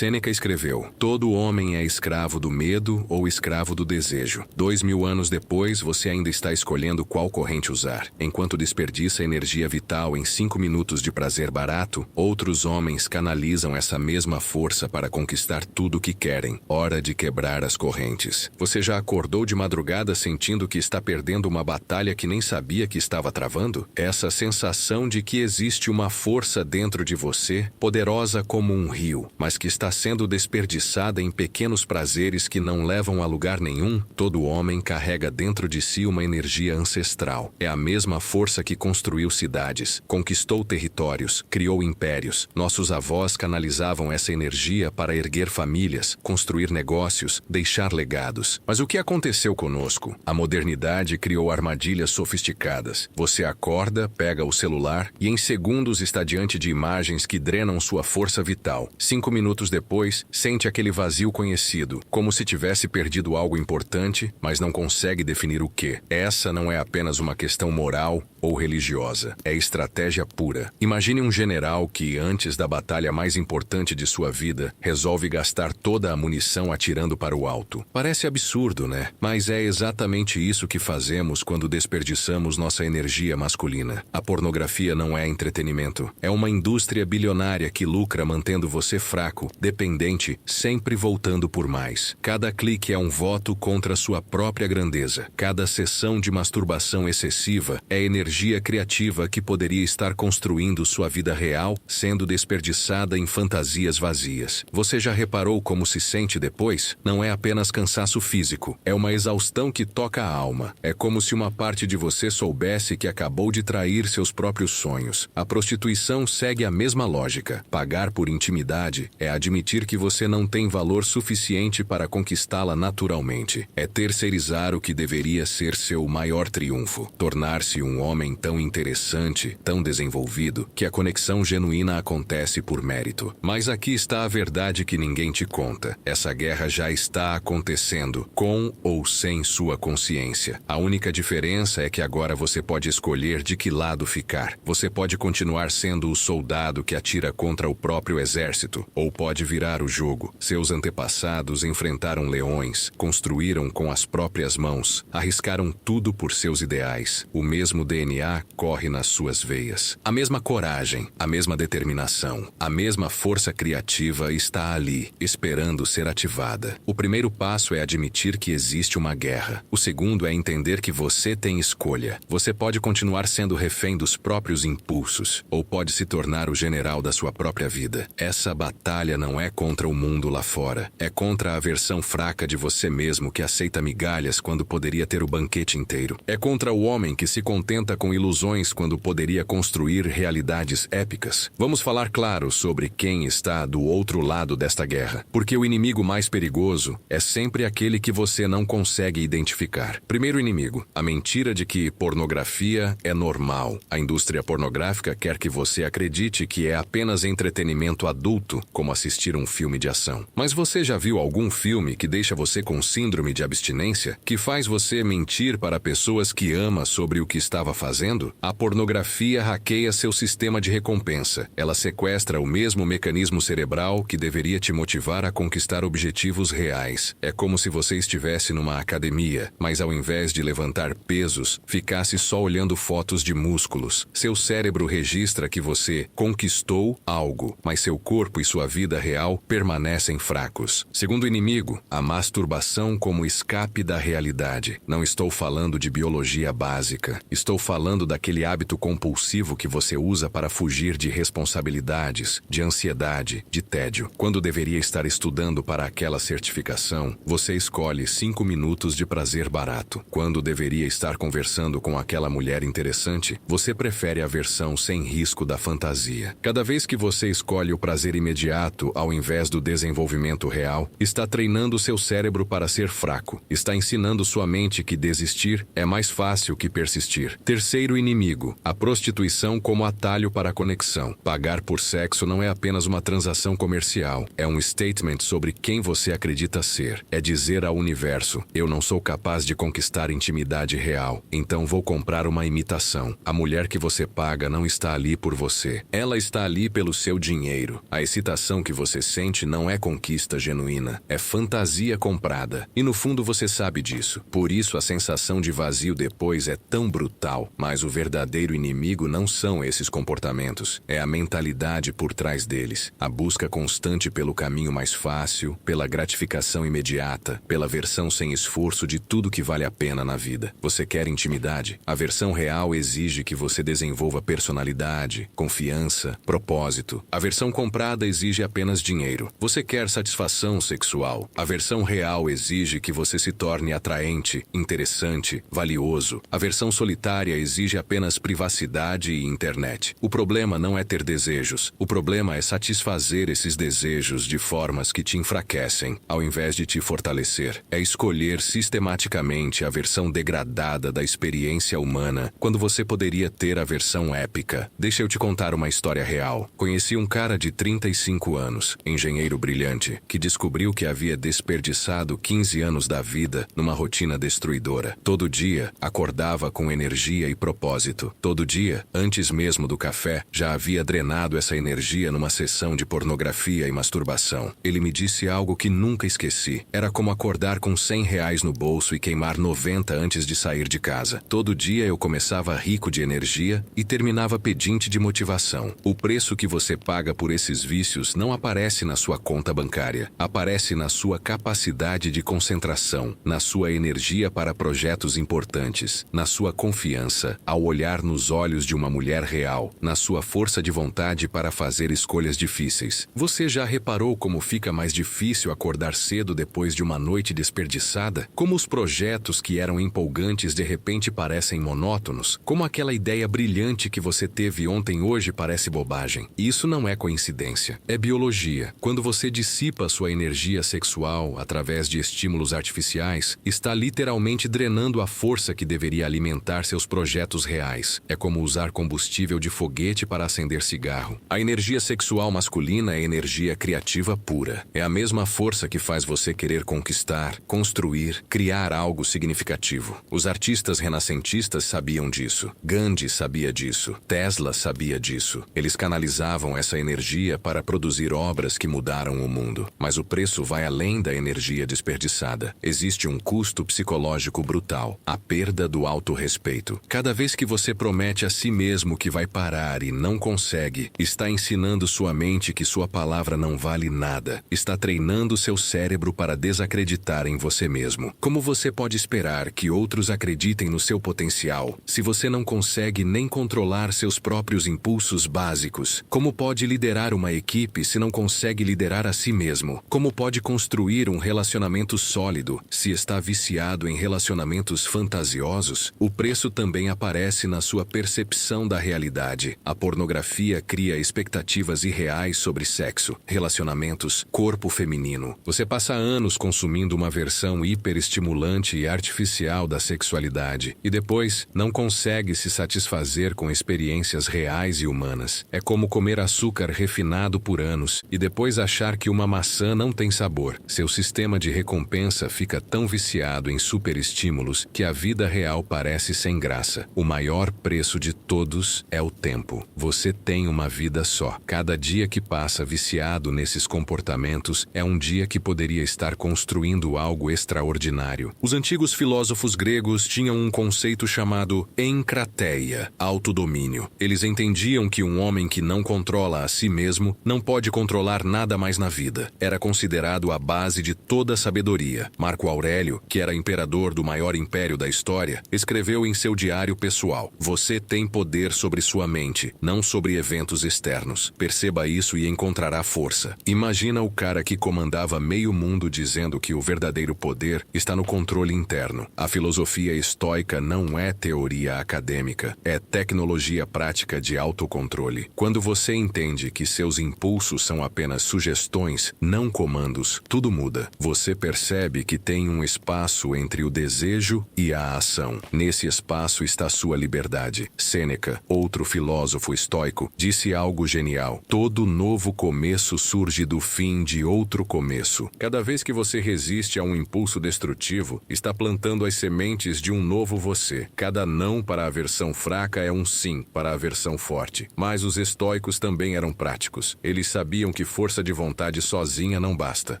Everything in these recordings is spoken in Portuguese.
Sêneca escreveu: todo homem é escravo do medo ou escravo do desejo. 2000 anos depois, você ainda está escolhendo qual corrente usar. Enquanto desperdiça energia vital em 5 minutos de prazer barato, outros homens canalizam essa mesma força para conquistar tudo o que querem. Hora de quebrar as correntes. Você já acordou de madrugada sentindo que está perdendo uma batalha que nem sabia que estava travando? Essa sensação de que existe uma força dentro de você, poderosa como um rio, mas que está sendo desperdiçada em pequenos prazeres que não levam a lugar nenhum. Todo homem carrega dentro de si uma energia ancestral. É a mesma força que construiu cidades, conquistou territórios, criou impérios. Nossos avós canalizavam essa energia para erguer famílias, construir negócios, deixar legados. Mas o que aconteceu conosco? A modernidade criou armadilhas sofisticadas. Você acorda, pega o celular e em segundos está diante de imagens que drenam sua força vital. 5 minutos depois, sente aquele vazio conhecido, como se tivesse perdido algo importante, mas não consegue definir o que. Essa não é apenas uma questão moral ou religiosa. É estratégia pura. Imagine um general que, antes da batalha mais importante de sua vida, resolve gastar toda a munição atirando para o alto. Parece absurdo, né? Mas é exatamente isso que fazemos quando desperdiçamos nossa energia masculina. A pornografia não é entretenimento. É uma indústria bilionária que lucra mantendo você fraco, dependente, sempre voltando por mais. Cada clique é um voto contra sua própria grandeza. Cada sessão de masturbação excessiva é energia criativa que poderia estar construindo sua vida real, sendo desperdiçada em fantasias vazias. Você já reparou como se sente depois? Não é apenas cansaço físico, é uma exaustão que toca a alma. É como se uma parte de você soubesse que acabou de trair seus próprios sonhos. A prostituição segue a mesma lógica. Pagar por intimidade é admitir que você não tem valor suficiente para conquistá-la naturalmente. É terceirizar o que deveria ser seu maior triunfo. Tornar-se um homem tão interessante, tão desenvolvido, que a conexão genuína acontece por mérito. Mas aqui está a verdade que ninguém te conta. Essa guerra já está acontecendo, com ou sem sua consciência. A única diferença é que agora você pode escolher de que lado ficar. Você pode continuar sendo o soldado que atira contra o próprio exército, ou pode virar o jogo. Seus antepassados enfrentaram leões, construíram com as próprias mãos, arriscaram tudo por seus ideais. O mesmo DNA corre nas suas veias. A mesma coragem, a mesma determinação, a mesma força criativa está ali, esperando ser ativada. O primeiro passo é admitir que existe uma guerra. O segundo é entender que você tem escolha. Você pode continuar sendo refém dos próprios impulsos, ou pode se tornar o general da sua própria vida. Essa batalha não é contra o mundo lá fora. É contra a versão fraca de você mesmo que aceita migalhas quando poderia ter o banquete inteiro. É contra o homem que se contenta com ilusões quando poderia construir realidades épicas. Vamos falar claro sobre quem está do outro lado desta guerra, porque o inimigo mais perigoso é sempre aquele que você não consegue identificar. Primeiro inimigo, a mentira de que pornografia é normal. A indústria pornográfica quer que você acredite que é apenas entretenimento adulto, como assistir um filme de ação. Mas você já viu algum filme que deixa você com síndrome de abstinência, que faz você mentir para pessoas que ama sobre o que estava fazendo? A pornografia hackeia seu sistema de recompensa. Ela sequestra o mesmo mecanismo cerebral que deveria te motivar a conquistar objetivos reais. É como se você estivesse numa academia, mas ao invés de levantar pesos, ficasse só olhando fotos de músculos. Seu cérebro registra que você conquistou algo, mas seu corpo e sua vida real permanecem fracos. Segundo inimigo, a masturbação como escape da realidade. Não estou falando de biologia básica. Estou falando daquele hábito compulsivo que você usa para fugir de responsabilidades, de ansiedade, de tédio. Quando deveria estar estudando para aquela certificação, você escolhe 5 minutos de prazer barato. Quando deveria estar conversando com aquela mulher interessante, você prefere a versão sem risco da fantasia. Cada vez que você escolhe o prazer imediato ao invés do desenvolvimento real, está treinando seu cérebro para ser fraco. Está ensinando sua mente que desistir é mais fácil que persistir. Terceiro inimigo, a prostituição como atalho para a conexão. Pagar por sexo não é apenas uma transação comercial. É um statement sobre quem você acredita ser. É dizer ao universo: eu não sou capaz de conquistar intimidade real, então vou comprar uma imitação. A mulher que você paga não está ali por você. Ela está ali pelo seu dinheiro. A excitação que você você sente não é conquista genuína, é fantasia comprada. E no fundo você sabe disso. Por isso a sensação de vazio depois é tão brutal. Mas o verdadeiro inimigo não são esses comportamentos. É a mentalidade por trás deles. A busca constante pelo caminho mais fácil, pela gratificação imediata, pela versão sem esforço de tudo que vale a pena na vida. Você quer intimidade? A versão real exige que você desenvolva personalidade, confiança, propósito. A versão comprada exige apenas dinheiro. Você quer satisfação sexual? A versão real exige que você se torne atraente, interessante, valioso. A versão solitária exige apenas privacidade e internet. O problema não é ter desejos. O problema é satisfazer esses desejos de formas que te enfraquecem, ao invés de te fortalecer. É escolher sistematicamente a versão degradada da experiência humana, quando você poderia ter a versão épica. Deixa eu te contar uma história real. Conheci um cara de 35 anos, engenheiro brilhante, que descobriu que havia desperdiçado 15 anos da vida numa rotina destruidora. Todo dia, acordava com energia e propósito. Todo dia, antes mesmo do café, já havia drenado essa energia numa sessão de pornografia e masturbação. Ele me disse algo que nunca esqueci. Era como acordar com R$ 100 no bolso e queimar 90 antes de sair de casa. Todo dia eu começava rico de energia e terminava pedinte de motivação. O preço que você paga por esses vícios não aparece na sua conta bancária. Aparece na sua capacidade de concentração, na sua energia para projetos importantes, na sua confiança ao olhar nos olhos de uma mulher real, na sua força de vontade para fazer escolhas difíceis. Você já reparou como fica mais difícil acordar cedo depois de uma noite desperdiçada? Como os projetos que eram empolgantes de repente parecem monótonos? Como aquela ideia brilhante que você teve ontem hoje parece bobagem? Isso não é coincidência, é biologia. Quando você dissipa sua energia sexual através de estímulos artificiais, está literalmente drenando a força que deveria alimentar seus projetos reais. É como usar combustível de foguete para acender cigarro. A energia sexual masculina é energia criativa pura. É a mesma força que faz você querer conquistar, construir, criar algo significativo. Os artistas renascentistas sabiam disso. Gandhi sabia disso. Tesla sabia disso. Eles canalizavam essa energia para produzir obras que mudaram o mundo. Mas o preço vai além da energia desperdiçada. Existe um custo psicológico brutal: a perda do autorrespeito. Cada vez que você promete a si mesmo que vai parar e não consegue, está ensinando sua mente que sua palavra não vale nada. Está treinando seu cérebro para desacreditar em você mesmo. Como você pode esperar que outros acreditem no seu potencial se você não consegue nem controlar seus próprios impulsos básicos? Como pode liderar uma equipe se não consegue liderar a si mesmo? Como pode construir um relacionamento sólido se está viciado em relacionamentos fantasiosos? O preço também aparece na sua percepção da realidade. A pornografia cria expectativas irreais sobre sexo, relacionamentos, corpo feminino. Você passa anos consumindo uma versão hiperestimulante e artificial da sexualidade e depois não consegue se satisfazer com experiências reais e humanas. É como comer açúcar refinado por anos e depois achar que uma maçã não tem sabor. Seu sistema de recompensa fica tão viciado em superestímulos que a vida real parece sem graça. O maior preço de todos é o tempo. Você tem uma vida só. Cada dia que passa viciado nesses comportamentos é um dia que poderia estar construindo algo extraordinário. Os antigos filósofos gregos tinham um conceito chamado encrateia, autodomínio. Eles entendiam que um homem que não controla a si mesmo não pode controlar nada mais na vida. Era considerado a base de toda a sabedoria. Marco Aurélio, que era imperador do maior império da história, escreveu em seu diário pessoal: "Você tem poder sobre sua mente, não sobre eventos externos. Perceba isso e encontrará força." Imagina o cara que comandava meio mundo dizendo que o verdadeiro poder está no controle interno. A filosofia estoica não é teoria acadêmica, é tecnologia prática de autocontrole. Quando você entende que seus impulsos são apenas sugestões, não comandos, tudo muda. Você percebe que tem um espaço entre o desejo e a ação. Nesse espaço está sua liberdade. Sêneca, outro filósofo estoico, disse algo genial: "Todo novo começo surge do fim de outro começo." Cada vez que você resiste a um impulso destrutivo, está plantando as sementes de um novo você. Cada não para a versão fraca é um sim para a versão forte. Mas os estoicos também eram práticos. Eles sabiam entendiam que força de vontade sozinha não basta.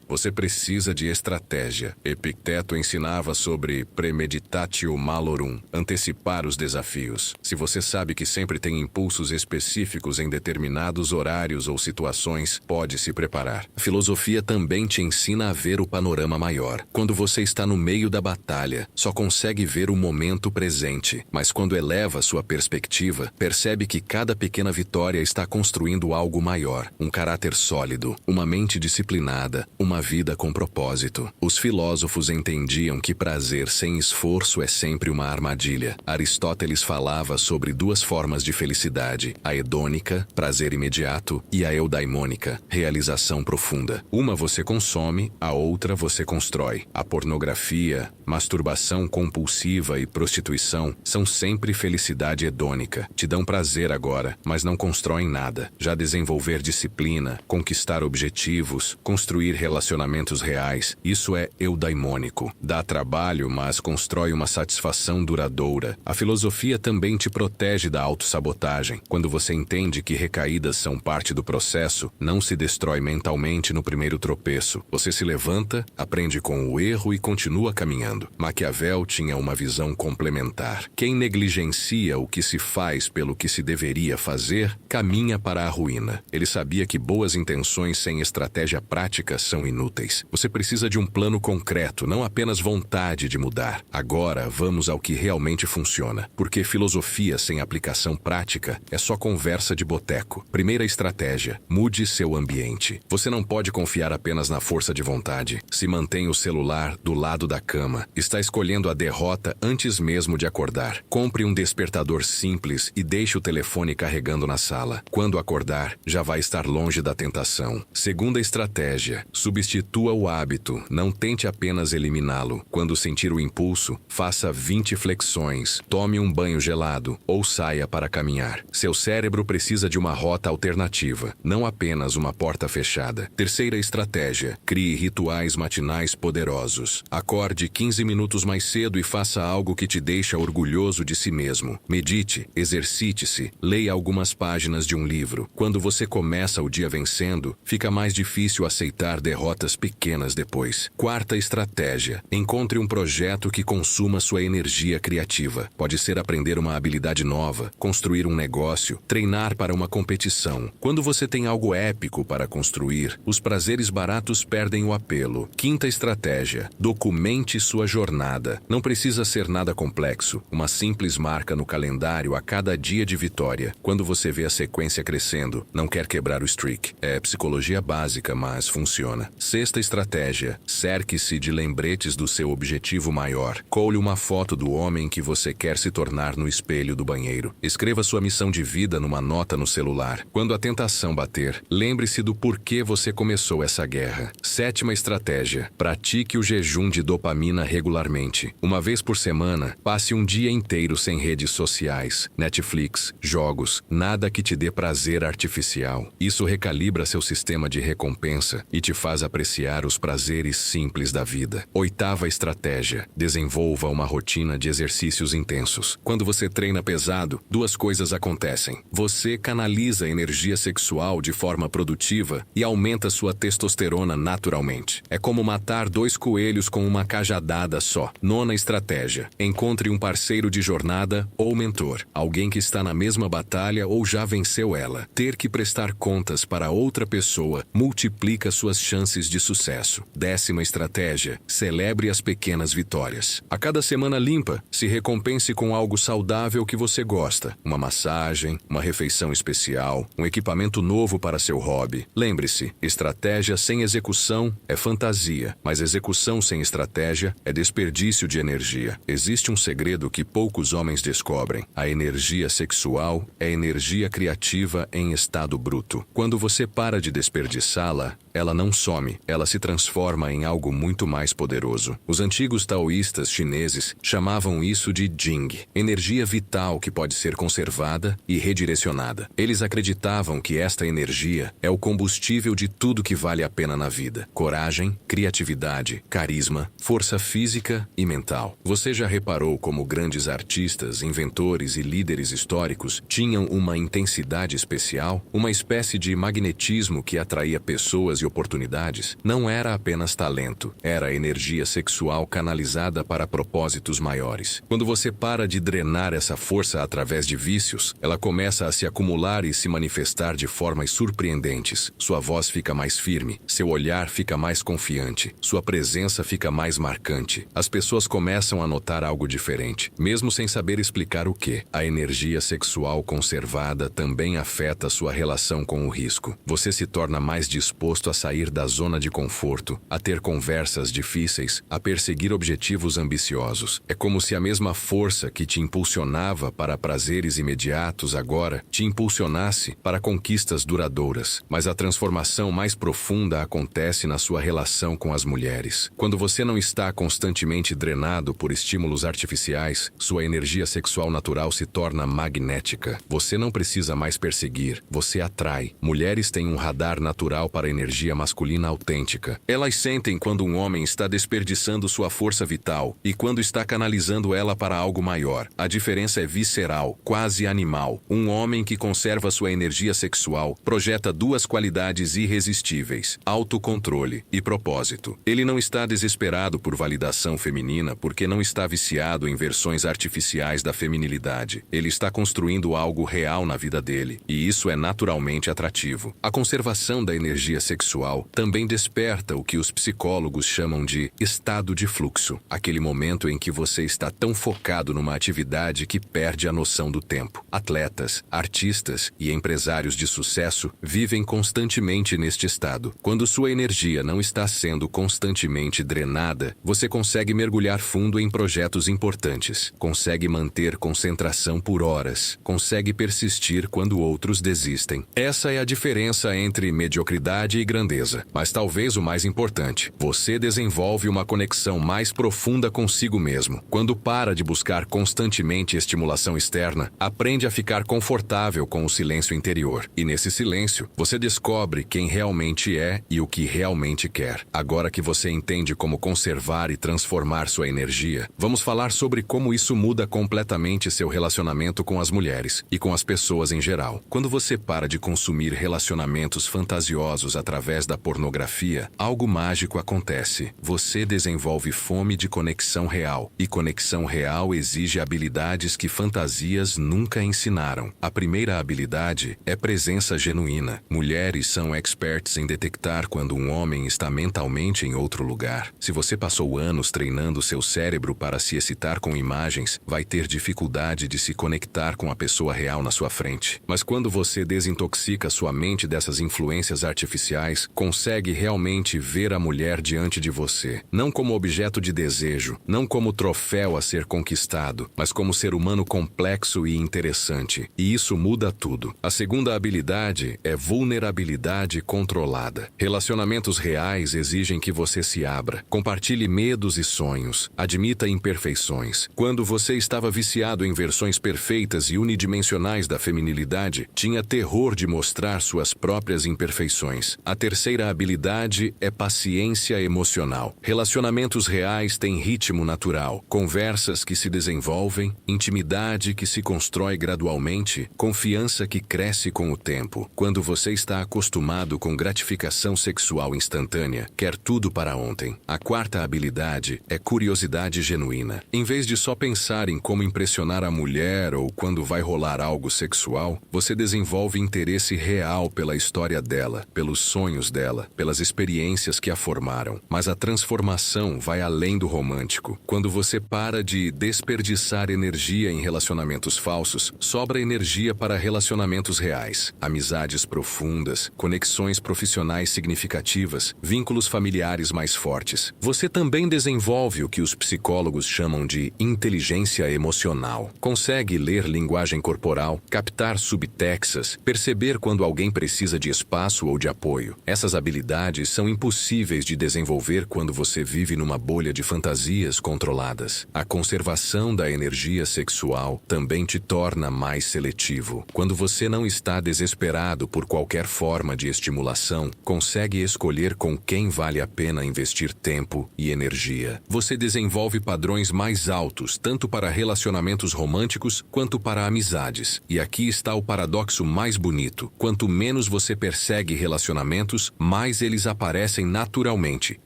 Você precisa de estratégia. Epicteto ensinava sobre premeditatio malorum, antecipar os desafios. Se você sabe que sempre tem impulsos específicos em determinados horários ou situações, pode se preparar. A filosofia também te ensina a ver o panorama maior. Quando você está no meio da batalha, só consegue ver o momento presente, mas quando eleva sua perspectiva, percebe que cada pequena vitória está construindo algo maior, um caráter sólido, uma mente disciplinada, uma vida com propósito. Os filósofos entendiam que prazer sem esforço é sempre uma armadilha. Aristóteles falava sobre duas formas de felicidade: a hedônica, prazer imediato, e a eudaimônica, realização profunda. Uma você consome, a outra você constrói. A pornografia, masturbação compulsiva e prostituição são sempre felicidade hedônica. Te dão prazer agora, mas não constroem nada. Já desenvolver disciplina, conquistar objetivos, construir relacionamentos reais, isso é eudaimônico. Dá trabalho, mas constrói uma satisfação duradoura. A filosofia também te protege da autossabotagem. Quando você entende que recaídas são parte do processo, não se destrói mentalmente no primeiro tropeço. Você se levanta, aprende com o erro e continua caminhando. Maquiavel tinha uma visão complementar. Quem negligencia o que se faz pelo que se deveria fazer, caminha para a ruína. Ele sabia que boas intenções sem estratégia prática são inúteis. Você precisa de um plano concreto, não apenas vontade de mudar. Agora, vamos ao que realmente funciona. Porque filosofia sem aplicação prática é só conversa de boteco. Primeira estratégia: mude seu ambiente. Você não pode confiar apenas na força de vontade. Se mantém o celular do lado da cama. Está escolhendo a derrota antes mesmo de acordar. Compre um despertador simples e deixe o telefone carregando na sala. Quando acordar, já vai estar longe da tentação. Segunda estratégia: substitua o hábito. Não tente apenas eliminá-lo. Quando sentir o impulso, faça 20 flexões, tome um banho gelado ou saia para caminhar. Seu cérebro precisa de uma rota alternativa, não apenas uma porta fechada. Terceira estratégia: crie rituais matinais poderosos. Acorde 15 minutos mais cedo e faça algo que te deixa orgulhoso de si mesmo. Medite, exercite-se, leia algumas páginas de um livro. Quando você começa o dia vencendo, fica mais difícil aceitar derrotas pequenas depois. Quarta estratégia: encontre um projeto que consuma sua energia criativa. Pode ser aprender uma habilidade nova, construir um negócio, treinar para uma competição. Quando você tem algo épico para construir, os prazeres baratos perdem o apelo. Quinta estratégia: documente sua jornada. Não precisa ser nada complexo. Uma simples marca no calendário a cada dia de vitória. Quando você vê a sequência crescendo, não quer quebrar o streak. É psicologia básica, mas funciona. Sexta estratégia: cerque-se de lembretes do seu objetivo maior. Colhe uma foto do homem que você quer se tornar no espelho do banheiro. Escreva sua missão de vida numa nota no celular. Quando a tentação bater, lembre-se do porquê você começou essa guerra. Sétima estratégia: pratique o jejum de dopamina regularmente. Uma vez por semana, passe um dia inteiro sem redes sociais, Netflix, jogos, nada que te dê prazer artificial. Isso recalibra seu sistema de recompensa e te faz apreciar os prazeres simples da vida. Oitava estratégia: desenvolva uma rotina de exercícios intensos. Quando você treina pesado, duas coisas acontecem. Você canaliza a energia sexual de forma produtiva e aumenta sua testosterona naturalmente. É como matar dois coelhos com uma cajadada só. Nona estratégia: encontre um parceiro de jornada ou mentor. Alguém que está na mesma batalha ou já venceu ela. Ter que prestar contas para outra pessoa multiplica suas chances de sucesso. Décima estratégia: celebre as pequenas vitórias. A cada semana limpa, se recompense com algo saudável que você gosta. Uma massagem, uma refeição especial, um equipamento novo para seu hobby. Lembre-se, estratégia sem execução é fantasia, mas execução sem estratégia é desperdício de energia. Existe um segredo que poucos homens descobrem. A energia sexual é energia criativa em estado bruto. Quando você para de desperdiçá-la, ela não some, ela se transforma em algo muito mais poderoso. Os antigos taoístas chineses chamavam isso de Jing, energia vital que pode ser conservada e redirecionada. Eles acreditavam que esta energia é o combustível de tudo que vale a pena na vida: coragem, criatividade, carisma, força física e mental. Você já reparou como grandes artistas, inventores e líderes históricos tinham uma intensidade especial, uma espécie de magnetismo que atraía pessoas e oportunidades? Não era apenas talento, era energia sexual canalizada para propósitos maiores. Quando você para de drenar essa força através de vícios, ela começa a se acumular e se manifestar de formas surpreendentes. Sua voz fica mais firme, seu olhar fica mais confiante, sua presença fica mais marcante. As pessoas começam a notar algo diferente, mesmo sem saber explicar o que. A energia sexual conservada também afeta sua relação com o risco. Você se torna mais disposto a sair da zona de conforto, a ter conversas difíceis, a perseguir objetivos ambiciosos. É como se a mesma força que te impulsionava para prazeres imediatos agora te impulsionasse para conquistas duradouras. Mas a transformação mais profunda acontece na sua relação com as mulheres. Quando você não está constantemente drenado por estímulos artificiais, sua energia sexual natural se torna magnética. Você não precisa mais perseguir, você atrai. Mulheres têm um radar natural para a energia masculina autêntica. Elas sentem quando um homem está desperdiçando sua força vital e quando está canalizando ela para algo maior. A diferença é visceral, quase animal. Um homem que conserva sua energia sexual projeta duas qualidades irresistíveis: autocontrole e propósito. Ele não está desesperado por validação feminina porque não está viciado em versões artificiais da feminilidade. Ele está construindo algo real na vida dele, e isso é naturalmente atrativo. A conservação da energia sexual também desperta o que os psicólogos chamam de estado de fluxo, aquele momento em que você está tão focado numa atividade que perde a noção do tempo. Atletas, artistas e empresários de sucesso vivem constantemente neste estado. Quando sua energia não está sendo constantemente drenada, você consegue mergulhar fundo em projetos importantes, consegue manter concentração por horas, consegue persistir quando outros desistem. Essa é a diferença entre mediocridade e grandeza. Mas talvez o mais importante: você desenvolve uma conexão mais profunda consigo mesmo. Quando para de buscar constantemente estimulação externa, aprende a ficar confortável com o silêncio interior. E nesse silêncio, você descobre quem realmente é e o que realmente quer. Agora que você entende como conservar e transformar sua energia, vamos falar sobre como isso muda completamente seu relacionamento com as mulheres e com as pessoas em geral. Quando você para de consumir relacionamentos fantasiosos através da pornografia, algo mágico acontece. Você desenvolve fome de conexão real, e conexão real exige habilidades que fantasias nunca ensinaram. A primeira habilidade é presença genuína. Mulheres são experts em detectar quando um homem está mentalmente em outro lugar. Se você passou anos treinando seu cérebro para se excitar com imagens, vai ter dificuldade de se conectar com a pessoa real na sua frente. Mas quando você desintoxica sua mente dessas influências artificiais, consegue realmente ver a mulher diante de você, não como objeto de desejo, não como troféu a ser conquistado, mas como ser humano complexo e interessante. E isso muda tudo. A segunda habilidade é vulnerabilidade controlada. Relacionamentos reais exigem que você se abra, compartilhe medos e sonhos, admita imperfeições. Quando você estava viciado em versões perfeitas e unidimensionais da feminilidade, tinha terror de mostrar suas próprias imperfeições. A terceira habilidade é paciência emocional. Relacionamentos reais têm ritmo natural, conversas que se desenvolvem, intimidade que se constrói gradualmente, confiança que cresce com o tempo. Quando você está acostumado com gratificação sexual instantânea, quer tudo para ontem. A quarta habilidade é curiosidade genuína. Em vez de só pensar em como impressionar a mulher ou quando vai rolar algo sexual, você desenvolve interesse real pela história dela, pelos sonhos dela, pelas experiências que a formaram. Mas a transformação vai além do romântico. Quando você para de desperdiçar energia em relacionamentos falsos, sobra energia para relacionamentos reais, amizades profundas, conexões profissionais significativas, vínculos familiares mais fortes. Você também desenvolve o que os psicólogos chamam de inteligência emocional. Consegue ler linguagem corporal, captar subtextos, perceber quando alguém precisa de espaço ou de apoio. Essas habilidades são impossíveis de desenvolver quando você vive numa bolha de fantasias controladas. A conservação da energia sexual também te torna mais seletivo. Quando você não está desesperado por qualquer forma de estimulação, consegue escolher com quem vale a pena investir tempo e energia. Você desenvolve padrões mais altos, tanto para relacionamentos românticos quanto para amizades. E aqui está o paradoxo mais bonito. Quanto menos você persegue relacionamentos, mais eles aparecem naturalmente.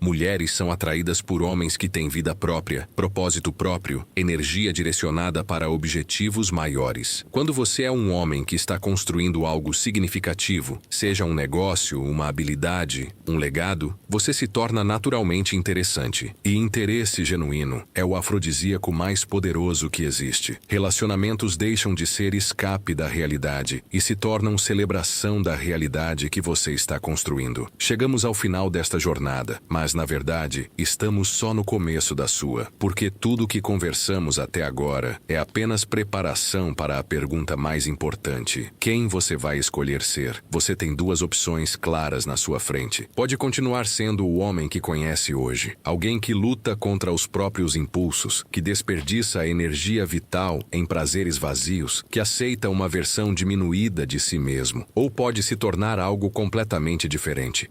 Mulheres são atraídas por homens que têm vida própria, propósito próprio, energia direcionada para objetivos maiores. Quando você é um homem que está construindo algo significativo, seja um negócio, uma habilidade, um legado, você se torna naturalmente interessante. E interesse genuíno é o afrodisíaco mais poderoso que existe. Relacionamentos deixam de ser escape da realidade e se tornam celebração da realidade que você está construindo. Chegamos ao final desta jornada, mas na verdade, estamos só no começo da sua, porque tudo o que conversamos até agora é apenas preparação para a pergunta mais importante. Quem você vai escolher ser? Você tem duas opções claras na sua frente. Pode continuar sendo o homem que conhece hoje, alguém que luta contra os próprios impulsos, que desperdiça a energia vital em prazeres vazios, que aceita uma versão diminuída de si mesmo, ou pode se tornar algo completamente diferente.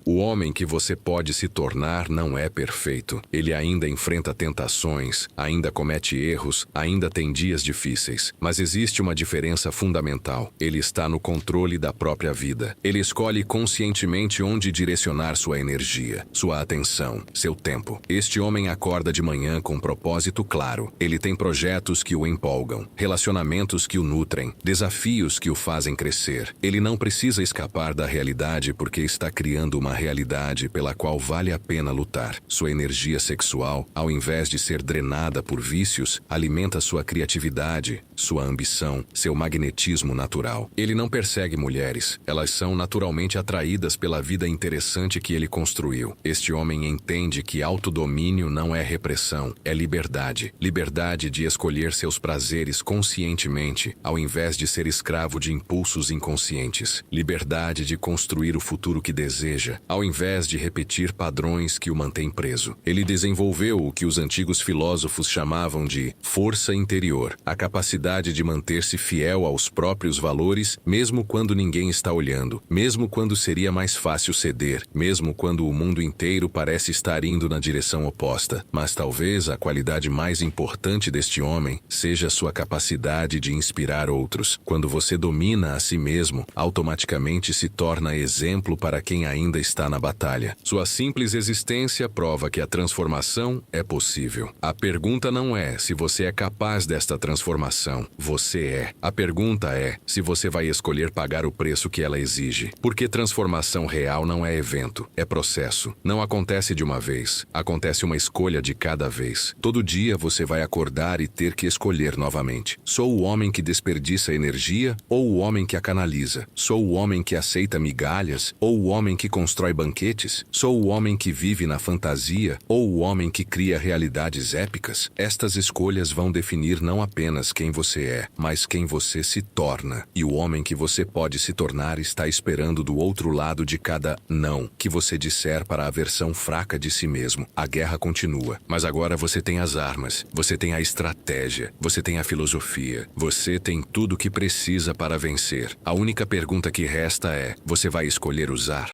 O homem que você pode se tornar não é perfeito. Ele ainda enfrenta tentações, ainda comete erros, ainda tem dias difíceis. Mas existe uma diferença fundamental. Ele está no controle da própria vida. Ele escolhe conscientemente onde direcionar sua energia, sua atenção, seu tempo. Este homem acorda de manhã com um propósito claro. Ele tem projetos que o empolgam, relacionamentos que o nutrem, desafios que o fazem crescer. Ele não precisa escapar da realidade porque está criando uma realidade pela qual vale a pena lutar. Sua energia sexual, ao invés de ser drenada por vícios, alimenta sua criatividade, sua ambição, seu magnetismo natural. Ele não persegue mulheres, elas são naturalmente atraídas pela vida interessante que ele construiu. Este homem entende que autodomínio não é repressão, é liberdade. Liberdade de escolher seus prazeres conscientemente, ao invés de ser escravo de impulsos inconscientes. Liberdade de construir o futuro que deseja, ao invés de repetir padrões que o mantêm preso. Ele desenvolveu o que os antigos filósofos chamavam de força interior, a capacidade de manter-se fiel aos próprios valores, mesmo quando ninguém está olhando, mesmo quando seria mais fácil ceder, mesmo quando o mundo inteiro parece estar indo na direção oposta. Mas talvez a qualidade mais importante deste homem seja sua capacidade de inspirar outros. Quando você domina a si mesmo, automaticamente se torna exemplo para quem ainda está na batalha. Sua simples existência prova que a transformação é possível. A pergunta não é se você é capaz desta transformação. Você é. A pergunta é se você vai escolher pagar o preço que ela exige. Porque transformação real não é evento, é processo. Não acontece de uma vez. Acontece uma escolha de cada vez. Todo dia você vai acordar e ter que escolher novamente. Sou o homem que desperdiça energia ou o homem que a canaliza? Sou o homem que aceita migalhas ou o homem que constrói banquetes? Sou o homem que vive na fantasia ou o homem que cria realidades épicas? Estas escolhas vão definir não apenas quem você é, mas quem você se torna. E o homem que você pode se tornar está esperando do outro lado de cada não que você disser para a versão fraca de si mesmo. A guerra continua, mas agora você tem as armas, você tem a estratégia, você tem a filosofia, você tem tudo o que precisa para vencer. A única pergunta que resta é: você vai escolher usar?